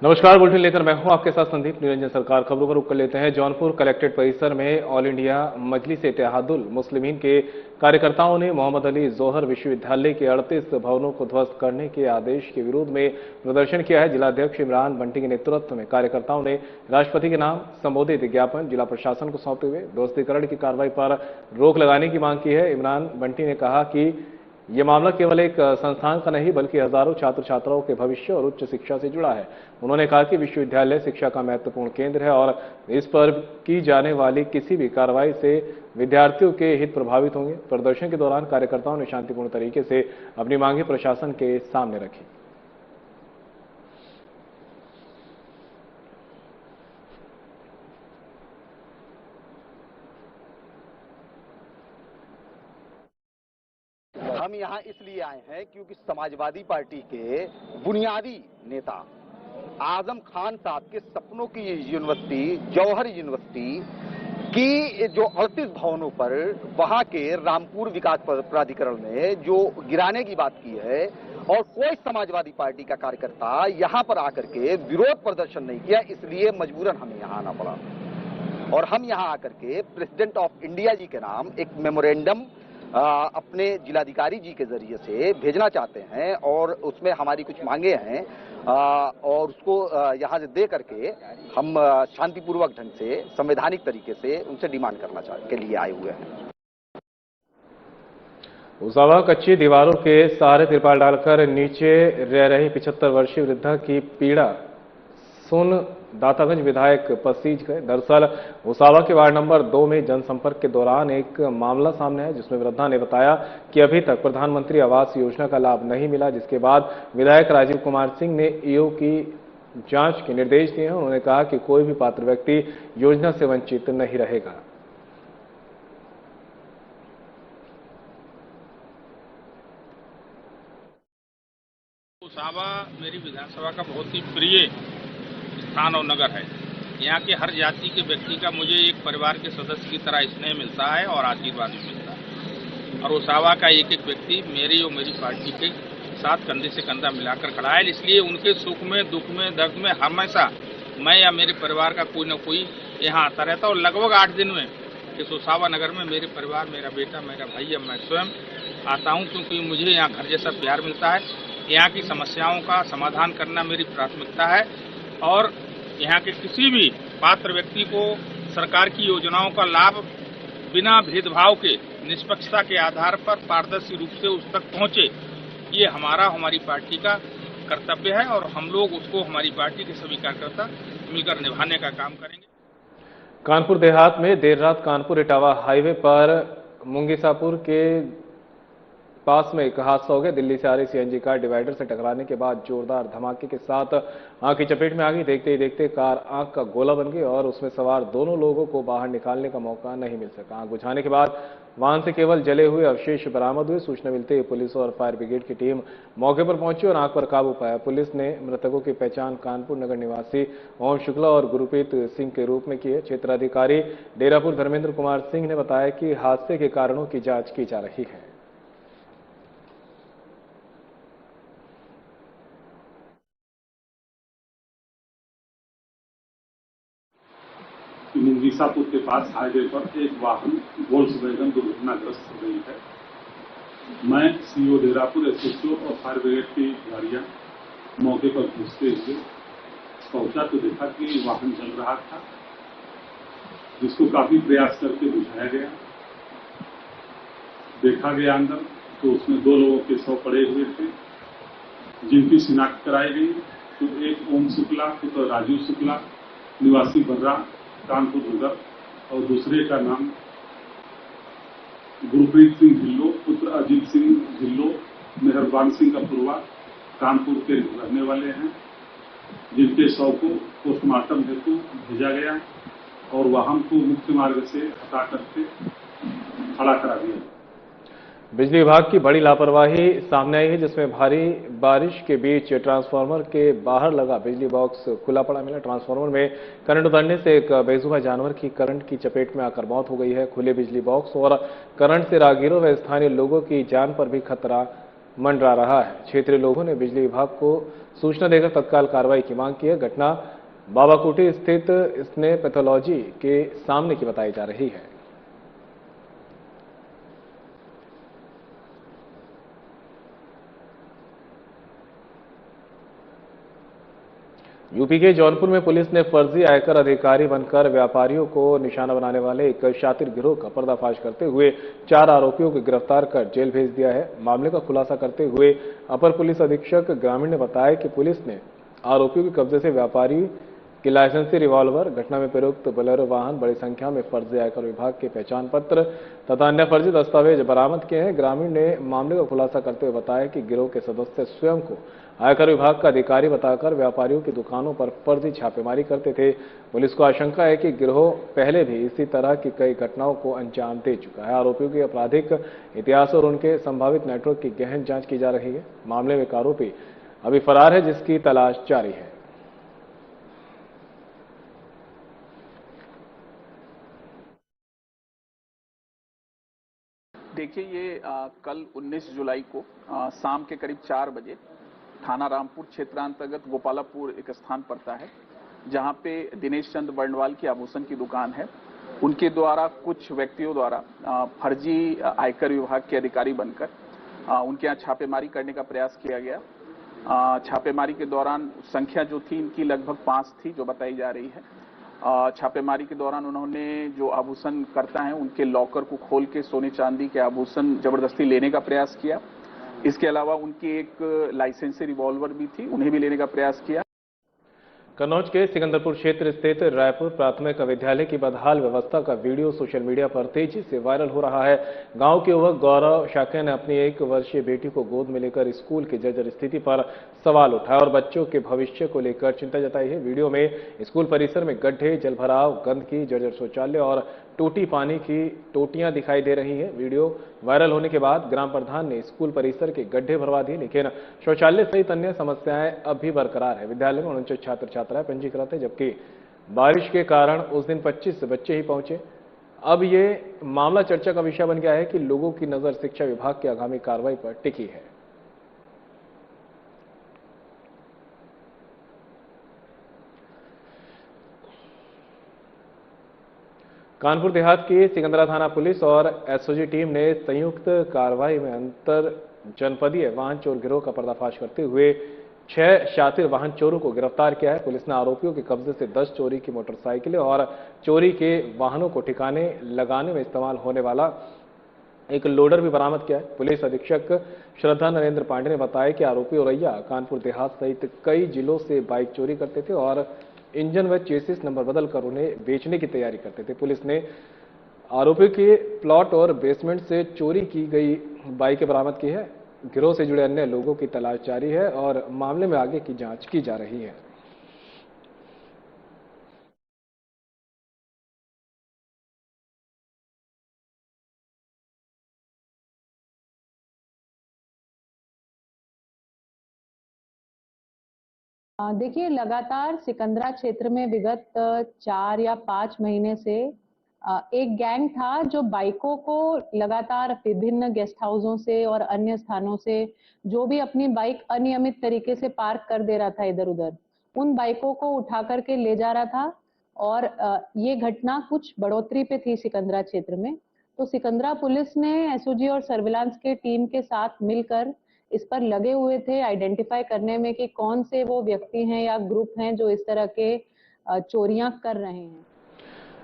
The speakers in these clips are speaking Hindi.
नमस्कार, बुलेटिन लेकर मैं हूं आपके साथ संदीप निरंजन। सरकार खबरों पर रुख कर लेते हैं। जौनपुर कलेक्ट्रेट परिसर में ऑल इंडिया मजलिस इत्तेहादुल मुस्लिमीन के कार्यकर्ताओं ने मोहम्मद अली जोहर विश्वविद्यालय के 38 भवनों को ध्वस्त करने के आदेश के विरोध में प्रदर्शन किया है। जिलाध्यक्ष इमरान बंटी के नेतृत्व में कार्यकर्ताओं ने राष्ट्रपति के नाम संबोधित ज्ञापन जिला प्रशासन को सौंपते हुए ध्वस्तीकरण की कार्रवाई पर रोक लगाने की मांग की है। इमरान बंटी ने कहा कि ये मामला केवल एक संस्थान का नहीं बल्कि हजारों छात्र छात्राओं के भविष्य और उच्च शिक्षा से जुड़ा है। उन्होंने कहा कि विश्वविद्यालय शिक्षा का महत्वपूर्ण केंद्र है और इस पर की जाने वाली किसी भी कार्रवाई से विद्यार्थियों के हित प्रभावित होंगे। प्रदर्शन के दौरान कार्यकर्ताओं ने शांतिपूर्ण तरीके से अपनी मांगे प्रशासन के सामने रखी। हम यहाँ इसलिए आए हैं क्योंकि समाजवादी पार्टी के बुनियादी नेता आजम खान साहब के सपनों की यूनिवर्सिटी जौहर यूनिवर्सिटी की जो 38 भवनों पर वहां के रामपुर विकास प्राधिकरण ने जो गिराने की बात की है और कोई समाजवादी पार्टी का कार्यकर्ता यहाँ पर आकर के विरोध प्रदर्शन नहीं किया, इसलिए मजबूरन हमें यहाँ आना पड़ा। और हम यहाँ आकर के प्रेसिडेंट ऑफ इंडिया जी के नाम एक मेमोरेंडम अपने जिलाधिकारी जी के जरिए से भेजना चाहते हैं और उसमें हमारी कुछ मांगे हैं और उसको यहाँ से दे करके हम शांतिपूर्वक ढंग से संवैधानिक तरीके से उनसे डिमांड करना के लिए आए हुए हैं। उसावा कच्ची दीवारों के सहारे तिरपाल डालकर नीचे रह रही 75 वर्षीय वृद्धा की पीड़ा सुन दातागंज विधायक पसीज गए। दरअसल उसावा के वार्ड नंबर 2 में जनसंपर्क के दौरान एक मामला सामने है जिसमें वृद्धा ने बताया कि अभी तक प्रधानमंत्री आवास योजना का लाभ नहीं मिला, जिसके बाद विधायक राजीव कुमार सिंह ने ईओ की जांच के निर्देश दिए हैं। उन्होंने कहा कि कोई भी पात्र व्यक्ति योजना से वंचित नहीं रहेगा। उसावा मेरी विधानसभा का बहुत ही प्रिय स्थान और नगर है। यहाँ के हर जाति के व्यक्ति का मुझे एक परिवार के सदस्य की तरह स्नेह मिलता है और आशीर्वाद भी मिलता है। और उसावा का एक एक व्यक्ति मेरी और मेरी पार्टी के साथ कंधे से कंधा मिलाकर खड़ा है, इसलिए उनके सुख में, दुख में, दर्द में हमेशा मैं या मेरे परिवार का कोई न कोई यहाँ आता रहता। और लगभग 8 दिन में इस उसावा नगर में मेरे परिवार, मेरा बेटा, मेरा भाई या मैं स्वयं आता हूँ, क्योंकि मुझे यहाँ घर जैसा प्यार मिलता है। यहाँ की समस्याओं का समाधान करना मेरी प्राथमिकता है और यहाँ के किसी भी पात्र व्यक्ति को सरकार की योजनाओं का लाभ बिना भेदभाव के, निष्पक्षता के आधार पर पारदर्शी रूप से उस तक पहुंचे, ये हमारी पार्टी का कर्तव्य है और हम लोग उसको हमारी पार्टी के सभी कार्यकर्ता मिलकर निभाने का काम करेंगे। कानपुर देहात में देर रात कानपुर इटावा हाईवे पर मुंगीसापुर के पास में एक हादसा हो गया। दिल्ली से आ रही सीएनजी कार डिवाइडर से टकराने के बाद जोरदार धमाके के साथ आग की चपेट में आ गई। देखते ही देखते कार आग का गोला बन गई और उसमें सवार दोनों लोगों को बाहर निकालने का मौका नहीं मिल सका। आग बुझाने के बाद वाहन से केवल जले हुए अवशेष बरामद हुए। सूचना मिलते ही पुलिस और फायर ब्रिगेड की टीम मौके पर पहुंची और आग पर काबू पाया। पुलिस ने मृतकों की पहचान कानपुर नगर निवासी ओम शुक्ला और गुरप्रीत सिंह के रूप में की है। क्षेत्राधिकारी डेरापुर धर्मेंद्र कुमार सिंह ने बताया कि हादसे के कारणों की जांच की जा रही है। मुंगीसापुर के पास हाईवे पर एक वाहन वोल्क्सवैगन दुर्घटनाग्रस्त हो गई है। मैं सीओ डेरापुर, एसएचओ और फायर ब्रिगेड की गाड़ियां मौके पर पहुंचते हुए पहुंचा तो देखा कि वाहन जल रहा था, जिसको काफी प्रयास करके बुझाया गया। देखा गया अंदर तो उसमें 2 लोगों के शव पड़े हुए थे, जिनकी शिनाख्त कराई गई। तो एक ओम शुक्ला, तो राजीव शुक्ला निवासी बर्रा कानपुर नगर और दूसरे का नाम गुरप्रीत सिंह ढिल्लो पुत्र अजीत सिंह ढिल्लो मेहरबान सिंह का पूर्वा कानपुर के रहने वाले हैं, जिनके शव को पोस्टमार्टम हेतु भेजा गया और वाहन को मुख्य मार्ग से हटा करके खड़ा करा दिया। बिजली विभाग की बड़ी लापरवाही सामने आई है, जिसमें भारी बारिश के बीच ट्रांसफार्मर के बाहर लगा बिजली बॉक्स खुला पड़ा मिला। ट्रांसफार्मर में करंट उतरने से एक बेसुबह जानवर की करंट की चपेट में आकर मौत हो गई है। खुले बिजली बॉक्स और करंट से राहगीरों व स्थानीय लोगों की जान पर भी खतरा मंडरा रहा है। क्षेत्रीय लोगों ने बिजली विभाग को सूचना देकर तत्काल कार्रवाई की मांग की है। घटना बाबाकुटी स्थित स्नेह पैथोलॉजी के सामने की बताई जा रही है। यूपी के जौनपुर में पुलिस ने फर्जी आयकर अधिकारी बनकर व्यापारियों को निशाना बनाने वाले एक शातिर गिरोह का पर्दाफाश करते हुए 4 आरोपियों को गिरफ्तार कर जेल भेज दिया है। मामले का खुलासा करते हुए अपर पुलिस अधीक्षक ग्रामीण ने बताया कि पुलिस ने आरोपियों के कब्जे से व्यापारी की लाइसेंसी रिवॉल्वर, घटना में प्रयुक्त बोलेरो वाहन, बड़ी संख्या में फर्जी आयकर विभाग के पहचान पत्र तथा अन्य फर्जी दस्तावेज बरामद किए हैं। ग्रामीण ने मामले का खुलासा करते हुए बताया कि गिरोह के सदस्य स्वयं को आयकर विभाग का अधिकारी बताकर व्यापारियों की दुकानों पर फर्जी छापेमारी करते थे। पुलिस को आशंका है कि गिरोह पहले भी इसी तरह की कई घटनाओं को अंजाम दे चुका है। आरोपियों के आपराधिक इतिहास और उनके संभावित नेटवर्क की गहन जांच की जा रही है। मामले में एक आरोपी अभी फरार है, जिसकी तलाश जारी है। देखिए, ये कल 19 जुलाई को शाम के करीब 4 बजे थाना रामपुर क्षेत्रांतर्गत गोपालापुर एक स्थान पड़ता है, जहां पे दिनेश चंद बर्णवाल की आभूषण की दुकान है। उनके द्वारा कुछ व्यक्तियों द्वारा फर्जी आयकर विभाग के अधिकारी बनकर उनके यहाँ छापेमारी करने का प्रयास किया गया। छापेमारी के दौरान संख्या जो थी इनकी लगभग 5 थी, जो बताई जा रही है। छापेमारी के दौरान उन्होंने जो आभूषण करता है उनके लॉकर को खोल के सोने चांदी के आभूषण जबरदस्ती लेने का प्रयास किया। इसके अलावा उनकी एक लाइसेंसी रिवॉल्वर भी थी, उन्हें भी लेने का प्रयास किया। कन्नौज के सिकंदरपुर क्षेत्र स्थित रायपुर प्राथमिक विद्यालय की बदहाल व्यवस्था का वीडियो सोशल मीडिया पर तेजी से वायरल हो रहा है। गांव के युवक गौरव शाक्य ने अपनी 1 वर्षीय बेटी को गोद में लेकर स्कूल की जर्जर स्थिति पर सवाल उठाया और बच्चों के भविष्य को लेकर चिंता जताई है। वीडियो में स्कूल परिसर में गड्ढे, जलभराव, गंदगी, जर्जर शौचालय और टूटी पानी की टोटियां दिखाई दे रही हैं। वीडियो वायरल होने के बाद ग्राम प्रधान ने स्कूल परिसर के गड्ढे भरवा दिए, लेकिन शौचालय सहित अन्य समस्याएं अब भी बरकरार है। विद्यालय में 49 छात्र छात्राएं पंजीकृत है, जबकि बारिश के कारण उस दिन 25 बच्चे ही पहुंचे। अब ये मामला चर्चा का विषय बन गया है कि लोगों की नजर शिक्षा विभाग की आगामी कार्रवाई पर टिकी है। कानपुर देहात की सिकंदरा थाना पुलिस और एसओजी टीम ने संयुक्त कार्रवाई में अंतर जनपदीय वाहन चोर गिरोह का पर्दाफाश करते हुए 6 शातिर वाहन चोरों को गिरफ्तार किया है। पुलिस ने आरोपियों के कब्जे से 10 चोरी की मोटरसाइकिलें और चोरी के वाहनों को ठिकाने लगाने में इस्तेमाल होने वाला एक लोडर भी बरामद किया है। पुलिस अधीक्षक श्रद्धा नरेंद्र पांडे ने बताया कि आरोपी औरैया कानपुर देहात सहित कई जिलों से बाइक चोरी करते थे और इंजन व चेसिस नंबर बदलकर उन्हें बेचने की तैयारी करते थे। पुलिस ने आरोपियों के प्लॉट और बेसमेंट से चोरी की गई बाइकें बरामद की है। गिरोह से जुड़े अन्य लोगों की तलाश जारी है और मामले में आगे की जांच की जा रही है। देखिए, लगातार सिकंदरा क्षेत्र में विगत 4 या 5 महीने से एक गैंग था जो बाइकों को लगातार विभिन्न गेस्ट हाउसों से और अन्य स्थानों से जो भी अपनी बाइक अनियमित तरीके से पार्क कर दे रहा था इधर उधर, उन बाइकों को उठा करके ले जा रहा था। और ये घटना कुछ बढ़ोतरी पे थी सिकंदरा क्षेत्र में। तो सिकंदरा पुलिस ने एसओजी और सर्विलांस के टीम के साथ मिलकर इस पर लगे हुए थे, आइडेंटिफाई करने में कि कौन से वो व्यक्ति हैं या ग्रुप हैं जो इस तरह के चोरियां कर रहे हैं।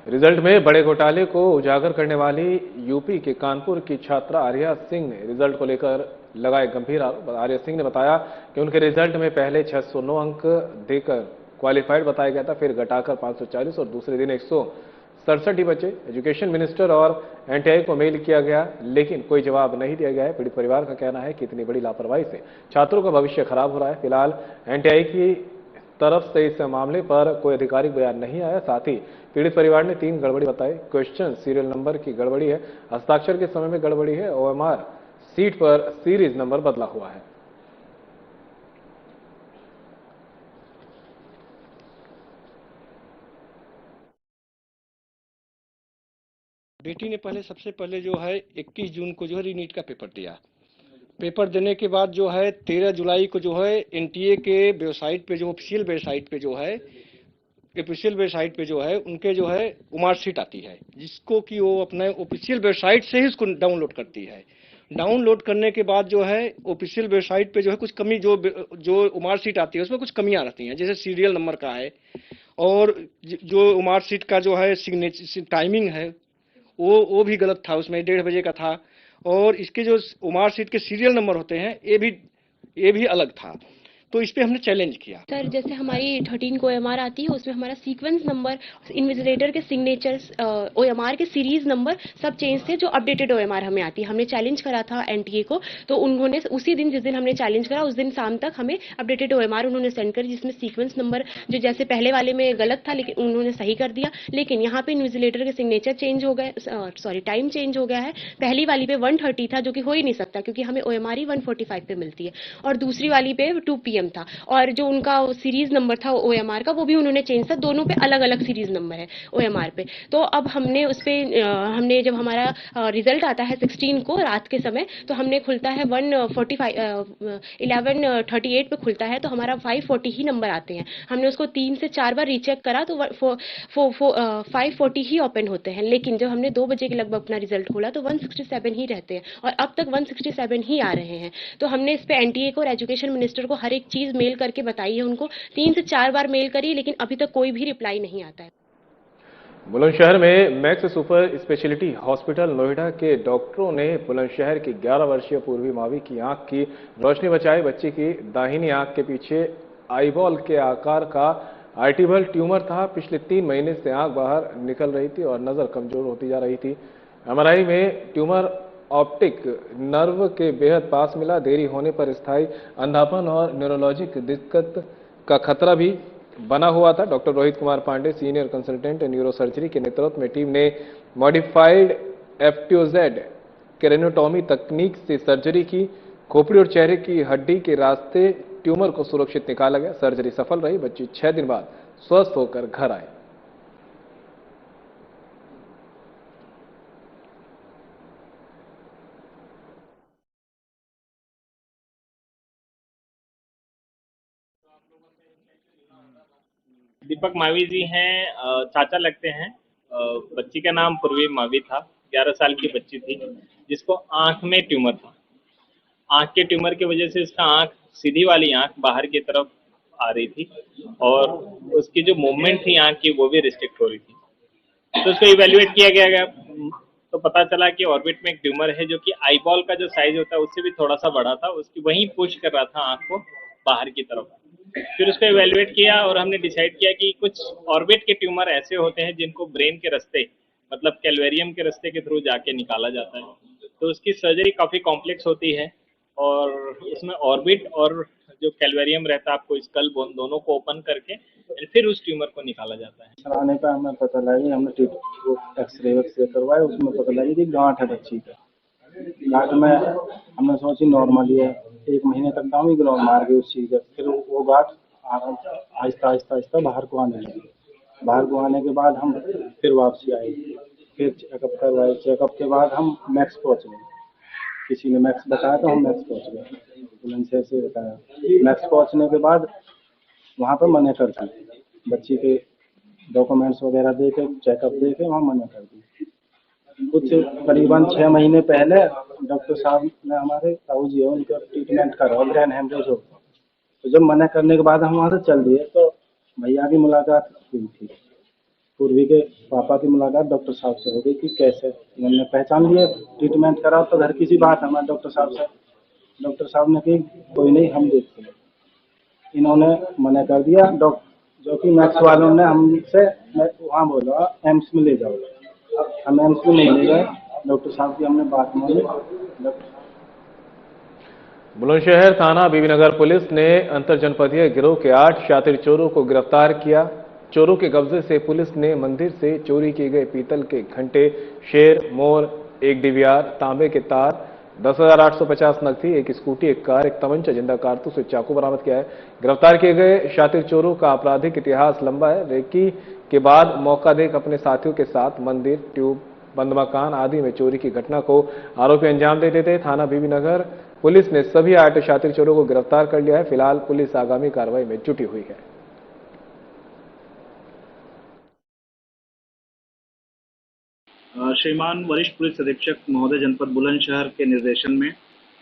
रिजल्ट में बड़े घोटाले को उजागर करने वाली यूपी के कानपुर की छात्रा आर्या सिंह ने रिजल्ट को लेकर लगाए गंभीर आरोप। आर्या सिंह ने बताया कि उनके रिजल्ट में पहले 609 अंक देकर क्वालिफाइड बताया गया था, फिर घटाकर 540 और दूसरे दिन 167 ही बचे। एजुकेशन मिनिस्टर और एनटीआई को मेल किया गया, लेकिन कोई जवाब नहीं दिया गया है। पीड़ित परिवार का कहना है कि इतनी बड़ी लापरवाही से छात्रों का भविष्य खराब हो रहा है। फिलहाल एनटीआई की तरफ से इस मामले पर कोई आधिकारिक बयान नहीं आया। साथ ही पीड़ित परिवार ने 3 गड़बड़ी बताई। क्वेश्चन सीरियल नंबर की गड़बड़ी है, हस्ताक्षर के समय में गड़बड़ी है, ओएमआर सीट पर सीरीज नंबर बदला हुआ है। बेटी ने सबसे पहले जो है 21 जून को जो है रीनीट का पेपर दिया पेपर देने के बाद जो है 13 जुलाई को जो है एनटीए के वेबसाइट पे, जो ऑफिशियल वेबसाइट पे जो है उनके जो है मार्कशीट आती है, जिसको कि वो अपने ऑफिशियल वेबसाइट से ही उसको डाउनलोड करती है। डाउनलोड करने के बाद जो है ऑफिशियल वेबसाइट पे जो है कुछ कमी, जो मार्कशीट आती है उसमें कुछ कमियां रहती हैं, जैसे सीरियल नंबर का है, और जो मार्कशीट का जो है सिग्नेचर टाइमिंग है वो भी गलत था, उसमें 1:30 बजे का था, और इसके जो मार्कशीट के सीरियल नंबर होते हैं ये भी अलग था। तो इस पे हमने चैलेंज किया। सर, जैसे हमारी 13 को OMR आती है, उसमें हमारा सीक्वेंस नंबर, इन्विजिलेटर के सिग्नेचर्स, OMR के सीरीज नंबर सब चेंज थे, जो अपडेटेड OMR हमें आती है। हमने चैलेंज करा था NTA को, तो उन्होंने उसी दिन, जिस दिन हमने चैलेंज करा, उस दिन शाम तक हमें अपडेटेड OMR उन्होंने सेंड कर, जिसमें सीक्वेंस नंबर जो जैसे पहले वाले में गलत था, लेकिन उन्होंने सही कर दिया। लेकिन यहाँ पे इन्विजिलेटर के सिग्नेचर चेंज हो गए, टाइम चेंज हो गया है। पहली वाली पे 1:30 था, जो कि हो ही नहीं सकता, क्योंकि हमें OMR ही 1:45 पे मिलती है, और दूसरी वाली पे 2 PM था। और जो उनका सीरीज नंबर था OMR का, वो भी उन्होंने चेंज था। दोनों पे अलग अलग सीरीज नंबर है OMR पे। तो अब हमने उस पे हमने जब हमारा रिजल्ट आता है 16 को रात के समय, तो हमने खुलता है 11:38 पे खुलता है, तो हमारा 540 ही नंबर आते हैं। हमने उसको 3 से 4 बार रीचेक करा, तो 540 ही ओपन होते हैं। लेकिन जब हमने 2 बजे के लगभग अपना रिजल्ट खोला, तो 167 ही रहते हैं, और अब तक 167 ही आ रहे हैं। तो हमने इस पे NTA को और एजुकेशन मिनिस्टर को हर एक चीज मेल करके बताई है, उनको 3 से 4 बार मेल करी, लेकिन अभी तक कोई भी रिप्लाई नहीं आता है। बुलंदशहर में max super speciality hospital Noida के डॉक्टरों ने बुलंदशहर की 11 वर्षीय पूर्वी मावी की आंख की रोशनी बचाई। बच्ची की दाहिनी आंख के पीछे आईबॉल के आकार का आर्टिबल ट्यूमर था। पिछले 3 महीने से आंख बाहर निकल रही थी और नजर कमजोर होती जा रही थी। MRI में ट्यूमर ऑप्टिक नर्व के बेहद पास मिला। देरी होने पर स्थायी अंधापन और न्यूरोलॉजिक दिक्कत का खतरा भी बना हुआ था। Doctor Rohit Kumar Pande, senior consultant neurosurgery के नेतृत्व में टीम ने मॉडिफाइड FTOZ क्रेनियोटॉमी तकनीक से सर्जरी की। खोपड़ी और चेहरे की हड्डी के रास्ते ट्यूमर को सुरक्षित निकाला गया। सर्जरी सफल रही। बच्ची 6 दिन बाद स्वस्थ होकर घर आई। दीपक मावी जी हैं, चाचा लगते हैं। बच्ची का नाम पूर्वी मावी था। 11 साल की बच्ची थी, जिसको आंख में ट्यूमर था। आंख के ट्यूमर की वजह से इसका आंख, सीधी वाली आंख बाहर की तरफ आ रही थी, और उसकी जो मूवमेंट थी आंख की, वो भी रिस्ट्रिक्ट हो रही थी। तो उसको इवेल्युएट किया गया, तो पता चला कि ऑर्बिट में एक ट्यूमर है, जो कि आईबॉल का जो साइज होता है उससे भी थोड़ा सा बड़ा था। उसकी वहीं पुश कर रहा था आंख को बाहर की तरफ। फिर उसको इवेल्युएट किया, और हमने डिसाइड किया कि कुछ ऑर्बिट के ट्यूमर ऐसे होते हैं जिनको ब्रेन के रास्ते, मतलब कैलवेरियम के रास्ते के थ्रू जाके निकाला जाता है। तो उसकी सर्जरी काफ़ी कॉम्प्लेक्स होती है, और उसमें ऑर्बिट और जो कैलवेरियम रहता है, आपको स्कल बोन दोनों को ओपन करके फिर उस ट्यूमर को निकाला जाता है। आने पर हमें पता लगी, हमने एक्सरे करवाए, उसमें पता लगी कि गांठ है बच्ची का। गांठ में हमने सोची नॉर्मली है, 1 महीने तक दाम ही ग्राउंड मार गई उस चीज़ का। फिर वो गांठ आहिस्ता आहिस्ता बाहर को आने लगी। बाहर को आने के बाद हम फिर वापसी आए, फिर चेकअप करवाए। चेकअप के बाद हम मैक्स पहुँच गए। किसी ने मैक्स बताया तो हम मैक्स पहुँच गए, बुलंदशहर से बताया। मैक्स पहुँचने के बाद वहाँ पर मना कर दी, बच्ची के डॉक्यूमेंट्स वगैरह दे के, चेकअप दे के वहाँ मना कर दी। कुछ करीबन 6 महीने पहले डॉक्टर साहब ने, हमारे ताऊ जी है, उनका ट्रीटमेंट करा, ब्रेन हेमरेज हो। तो जब मना करने के बाद हम वहाँ से चल दिए, तो भैया की मुलाकात हुई थी, पूर्वी के पापा की मुलाकात डॉक्टर साहब से हो गई कि कैसे। उन्होंने पहचान लिए, ट्रीटमेंट करा, तो घर की सी बात हमारे डॉक्टर साहब से। डॉक्टर साहब ने कही कोई नहीं, हम देखते हैं। इन्होंने मना कर दिया। जो कि मैक्स वालों ने हमसे वहाँ बोला एम्स में ले जाओ। हम एम्स में नहीं ले गए, डॉक्टर साहब की हमने बात मानी। बुलंदशहर थाना बीबीनगर पुलिस ने अंतरजनपदीय गिरोह के 8 शातिर चोरों को गिरफ्तार किया। चोरों के कब्जे से पुलिस ने मंदिर से चोरी किए गए पीतल के घंटे, शेर, मोर, एक DVR, तांबे के तार, 10,850 नग थी, एक स्कूटी, एक कार, एक तमंचा, जिंदा कारतूस, एक चाकू बरामद किया है। गिरफ्तार किए गए शातिर चोरों का आपराधिक इतिहास लंबा है। रेकी के बाद मौका देख अपने साथियों के साथ मंदिर, ट्यूब, बंद मकान आदि में चोरी की घटना को आरोपी अंजाम देते थे। थाना बीबीनगर पुलिस ने सभी आट शातिर चोरों को गिरफ्तार कर लिया है। फिलहाल पुलिस आगामी कार्रवाई में जुटी हुई है। श्रीमान वरिष्ठ पुलिस अधीक्षक महोदय जनपद बुलंदशहर के निर्देशन में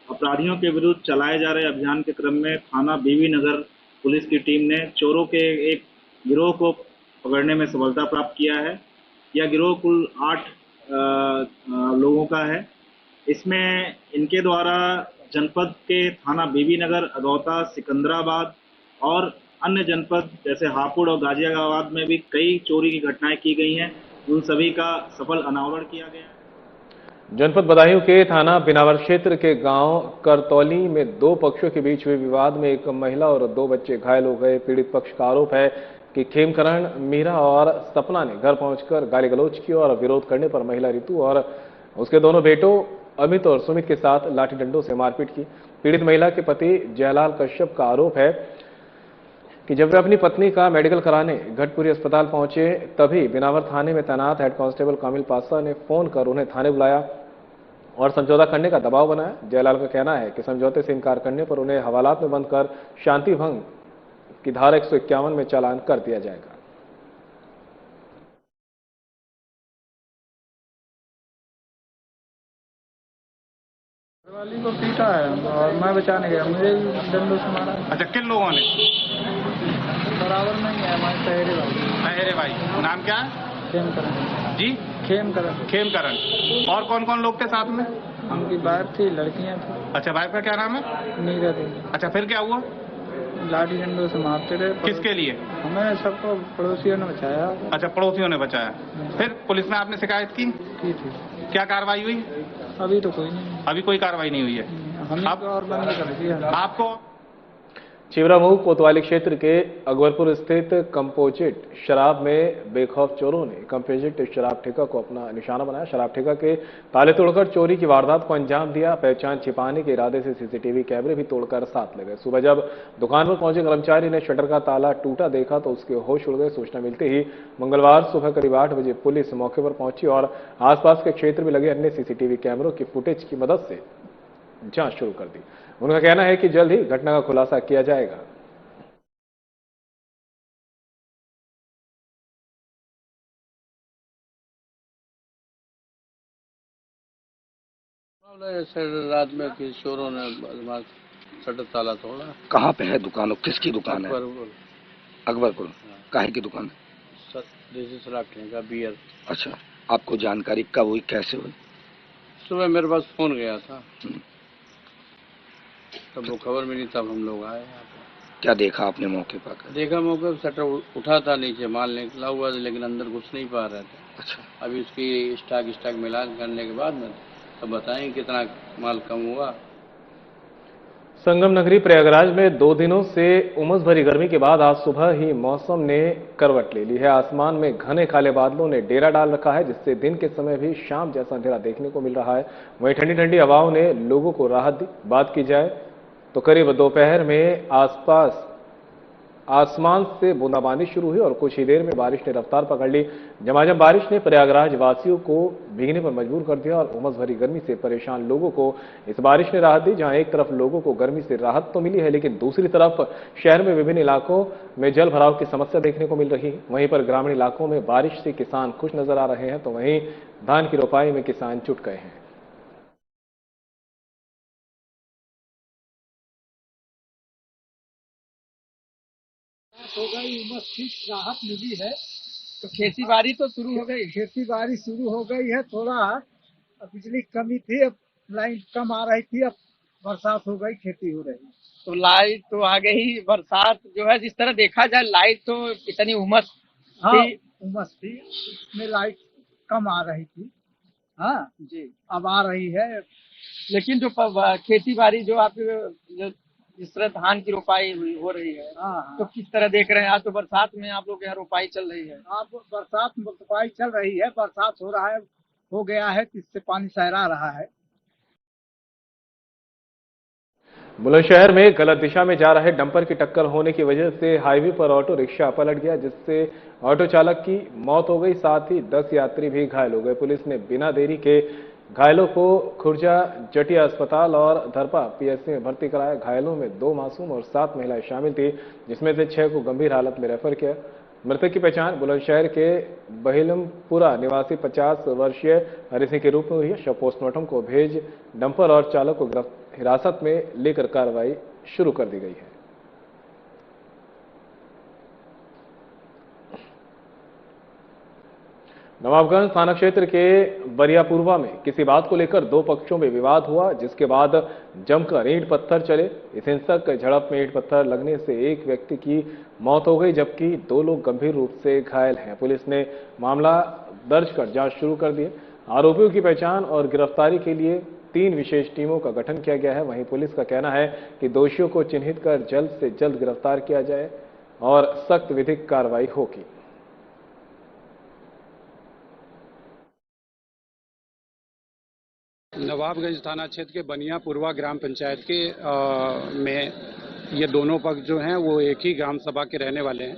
अपराधियों के विरुद्ध चलाए जा रहे अभियान के क्रम में थाना बीवी नगर पुलिस की टीम ने चोरों के एक गिरोह को पकड़ने में सफलता प्राप्त किया है। यह गिरोह कुल 8 लोगों का है। इसमें इनके द्वारा जनपद के थाना बीवी नगर, अगौता, सिकंदराबाद और अन्य जनपद जैसे हापुड़ और गाजियाबाद में भी कई चोरी की घटनाएं की गई हैं। उन सभी का सफल अनावरण किया गया है। जनपद बदायूं के थाना बिनावर क्षेत्र के गांव करतौली में 2 पक्षों के बीच हुए विवाद में एक महिला और 2 बच्चे घायल हो गए। पीड़ित पक्ष का आरोप है कि खेमकरण, मीरा और सपना ने घर पहुंचकर गाली गलौज की और विरोध करने पर महिला रितु और उसके दोनों बेटों अमित और सुमित के साथ लाठी डंडों से मारपीट की। पीड़ित महिला के पति जयलाल कश्यप का आरोप है कि जब वे अपनी पत्नी का मेडिकल कराने घटपुरी अस्पताल पहुंचे तभी बिनावर थाने में तैनात हेड कांस्टेबल कामिल पासा ने फोन कर उन्हें थाने बुलाया और समझौता करने का दबाव बनाया। जयलाल का कहना है कि समझौते से इनकार करने पर उन्हें हवालात में बंद कर शांति भंग की धारा 151 में चालान कर दिया जाएगा। वाली को पीटा है और मैं बचाने गया, मुझे डंडों से मारा। अच्छा, किन लोगों ने? बराबर में ही है हमारे टहरे भाई। टहरे भाई, नाम क्या है? खेमकरण जी, खेमकरण। और कौन कौन लोग थे साथ में? उनकी वाइफ थी, लड़कियां थी। अच्छा, वाइफ का क्या नाम है? नीरा थी। अच्छा, फिर क्या हुआ? लाठी डंडों से मारते रहे। किसके लिए? हमें सबको पड़ोसियों ने बचाया। अच्छा, पड़ोसियों ने बचाया। फिर पुलिस में आपने शिकायत की थी। क्या कार्रवाई हुई? अभी तो कोई नहीं। अभी कोई कार्रवाई नहीं हुई है। हमने तो और बंद कर दिया। आपको चिवरामऊ कोतवाली क्षेत्र के अकबरपुर स्थित कंपोजिट शराब में बेखौफ चोरों ने कंपोजिट शराब ठेका को अपना निशाना बनाया। शराब ठेका के ताले तोड़कर चोरी की वारदात को अंजाम दिया। पहचान छिपाने के इरादे से सीसीटीवी कैमरे भी तोड़कर साथ ले गए। सुबह जब दुकान पर पहुंचे कर्मचारी ने शटर का ताला टूटा देखा तो उसके होश उड़ गए। सूचना मिलते ही मंगलवार सुबह करीब 8 बजे पुलिस मौके पर पहुंची और आसपास के क्षेत्र में लगे अन्य सीसीटीवी कैमरों की फुटेज की मदद से जांच शुरू कर दी। उनका कहना है कि जल्द ही घटना का खुलासा किया जाएगा। रात में चोरों ने शटर ताला तोड़ा। कहाँ पे है दुकान? किसकी दुकान है? अकबरपुर। काहे की दुकान है? देसी शराब ठेका, बियर। अच्छा, आपको जानकारी कब हुई, कैसे हुई? सुबह मेरे पास फोन गया था, तब वो खबर मिली, तब हम लोग आए यहाँ पे। क्या देखा आपने मौके पर? देखा मौके पर शटर उठा था, नीचे माल निकला हुआ था, लेकिन अंदर घुस नहीं पा रहे थे। अच्छा, अभी उसकी स्टॉक मिलान करने के बाद में तब बताएंगे कितना माल कम हुआ। संगम नगरी प्रयागराज में 2 दिनों से उमस भरी गर्मी के बाद आज सुबह ही मौसम ने करवट ले ली है। आसमान में घने काले बादलों ने डेरा डाल रखा है, जिससे दिन के समय भी शाम जैसा अंधेरा देखने को मिल रहा है। वहीं ठंडी ठंडी हवाओं ने लोगों को राहत दी। बात की जाए तो करीब दोपहर में आसपास आसमान से बूंदाबांदी शुरू हुई और कुछ ही देर में बारिश ने रफ्तार पकड़ ली। झमाझम बारिश ने प्रयागराज वासियों को भीगने पर मजबूर कर दिया और उमस भरी गर्मी से परेशान लोगों को इस बारिश ने राहत दी। जहां एक तरफ लोगों को गर्मी से राहत तो मिली है, लेकिन दूसरी तरफ शहर में विभिन्न इलाकों में जल भराव की समस्या देखने को मिल रही है। वहीं पर ग्रामीण इलाकों में बारिश से किसान खुश नजर आ रहे हैं, तो वहीं धान की रोपाई में किसान जुट गए हैं। हो गई, उमस ठीक राहत मिली है, तो खेती बाड़ी तो शुरू हो गई। खेती बाड़ी शुरू हो गई है। थोड़ा बिजली कमी थी, अब लाइन कम आ रही थी, अब बरसात हो गई, खेती हो रही। तो लाइट तो आ गई। बरसात जो है, जिस तरह देखा जाए, लाइट तो इतनी उमस थी, उमस थी, इसमें लाइट कम आ रही थी। हाँ जी, अब आ रही है। लेकिन जो खेती बाड़ी जो आपके जिस तरह धान की रोपाई हो रही है, तो किस तरह देख रहे हैं? आज तो बरसात में आप लोग यहाँ रोपाई चल रही है। आप बरसात में रोपाई चल रही है, बरसात हो रहा है, हो गया है, इससे पानी सहरा रहा है। बुलंदशहर में गलत दिशा में जा रहे डंपर की टक्कर होने की वजह से हाईवे पर ऑटो रिक्शा पलट गया, जिससे ऑटो चालक की मौत हो गई, साथ ही 10 यात्री भी घायल हो गए। पुलिस ने बिना देरी के घायलों को खुर्जा जटिया अस्पताल और धरपा पीएचसी में भर्ती कराया। घायलों में 2 मासूम और 7 महिलाएं शामिल थी, जिसमें से 6 को गंभीर हालत में रेफर किया। मृतक की पहचान बुलंदशहर के बहिलमपुरा निवासी 50 वर्षीय हरि सिंह के रूप में हुई है। शव पोस्टमार्टम को भेज डंपर और चालक को हिरासत में लेकर कार्रवाई शुरू कर दी गई है। नवाबगंज थाना क्षेत्र के बरियापुरवा में किसी बात को लेकर 2 पक्षों में विवाद हुआ, जिसके बाद जमकर ईंट पत्थर चले। इस हिंसक झड़प में ईंट पत्थर लगने से एक व्यक्ति की मौत हो गई, जबकि 2 लोग गंभीर रूप से घायल हैं। पुलिस ने मामला दर्ज कर जांच शुरू कर दी है। आरोपियों की पहचान और गिरफ्तारी के लिए 3 विशेष टीमों का गठन किया गया है। वहीं पुलिस का कहना है कि दोषियों को चिन्हित कर जल्द से जल्द गिरफ्तार किया जाए और सख्त विधिक कार्रवाई होगी। नवाबगंज थाना क्षेत्र के बनियापुरवा ग्राम पंचायत के में ये दोनों पक्ष जो हैं वो एक ही ग्राम सभा के रहने वाले हैं।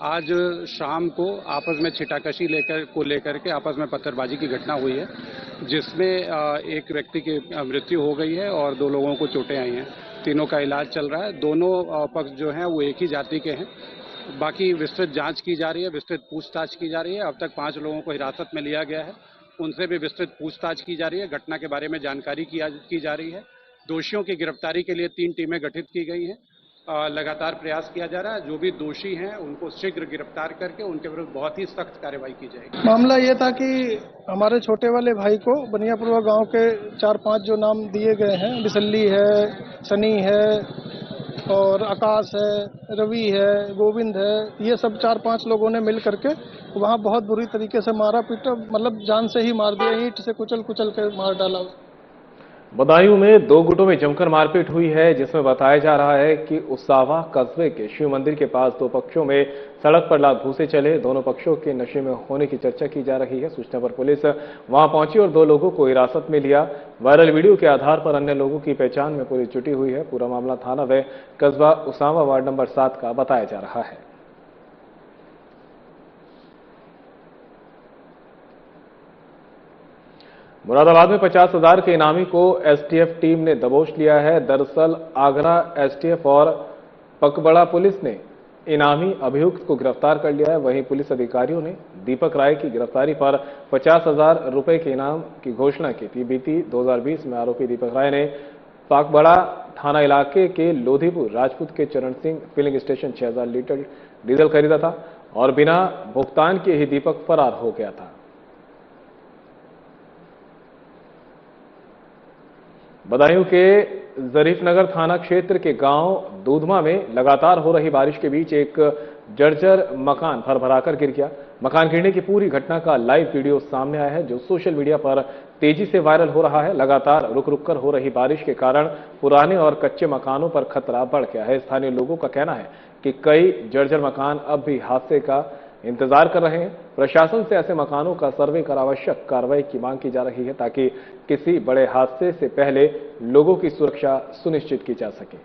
आज शाम को आपस में छिटाकशी लेकर के आपस में पत्थरबाजी की घटना हुई है, जिसमें एक व्यक्ति की मृत्यु हो गई है और 2 लोगों को चोटें आई हैं। तीनों का इलाज चल रहा है। दोनों पक्ष जो हैं वो एक ही जाति के हैं। बाकी विस्तृत जांच की जा रही है, विस्तृत पूछताछ की जा रही है। अब तक 5 लोगों को हिरासत में लिया गया है, उनसे भी विस्तृत पूछताछ की जा रही है। घटना के बारे में जानकारी की जा रही है। दोषियों की गिरफ्तारी के लिए 3 टीमें गठित की गई हैं। लगातार प्रयास किया जा रहा है। जो भी दोषी हैं उनको शीघ्र गिरफ्तार करके उनके विरुद्ध बहुत ही सख्त कार्रवाई की जाएगी। मामला ये था कि हमारे छोटे वाले भाई को बनियापुरवा गांव के 4-5 जो नाम दिए गए हैं, बिसल्ली है, सनी है और आकाश है, रवि है, गोविंद है, ये सब 4-5 लोगों ने मिल करके वहाँ बहुत बुरी तरीके से मारा पीटा, मतलब जान से ही मार दिया। ईंट से कुचल के मार डाला। बदायूं में 2 गुटों में जमकर मारपीट हुई है, जिसमें बताया जा रहा है कि उसावा कस्बे के शिव मंदिर के पास 2 पक्षों में सड़क पर लात घूंसे चले। दोनों पक्षों के नशे में होने की चर्चा की जा रही है। सूचना पर पुलिस वहां पहुंची और 2 लोगों को हिरासत में लिया। वायरल वीडियो के आधार पर अन्य लोगों की पहचान में पुलिस जुटी हुई है। पूरा मामला थाना व कस्बा उसावा वार्ड नंबर 7 का बताया जा रहा है। मुरादाबाद में 50,000 के इनामी को एसटीएफ टीम ने दबोच लिया है। दरअसल आगरा एसटीएफ और पकबड़ा पुलिस ने इनामी अभियुक्त को गिरफ्तार कर लिया है। वहीं पुलिस अधिकारियों ने दीपक राय की गिरफ्तारी पर 50,000 रुपए के इनाम की घोषणा की थी। बीती 2020 में आरोपी दीपक राय ने पकबड़ा थाना इलाके के लोधीपुर राजपूत के Charan Singh filling station 6000 litre diesel खरीदा था और बिना भुगतान के ही दीपक फरार हो गया था। बदायूं के जरीफनगर थाना क्षेत्र के गांव दूधमा में लगातार हो रही बारिश के बीच एक जर्जर मकान भरभराकर गिर गया। मकान गिरने की पूरी घटना का लाइव वीडियो सामने आया है, जो सोशल मीडिया पर तेजी से वायरल हो रहा है। लगातार रुक कर हो रही बारिश के कारण पुराने और कच्चे मकानों पर खतरा बढ़ गया है। स्थानीय लोगों का कहना है कि कई जर्जर मकान अब भी हादसे का इंतजार कर रहे हैं। प्रशासन से ऐसे मकानों का सर्वे कर आवश्यक कार्रवाई की मांग की जा रही है, ताकि किसी बड़े हादसे से पहले लोगों की सुरक्षा सुनिश्चित की जा सके।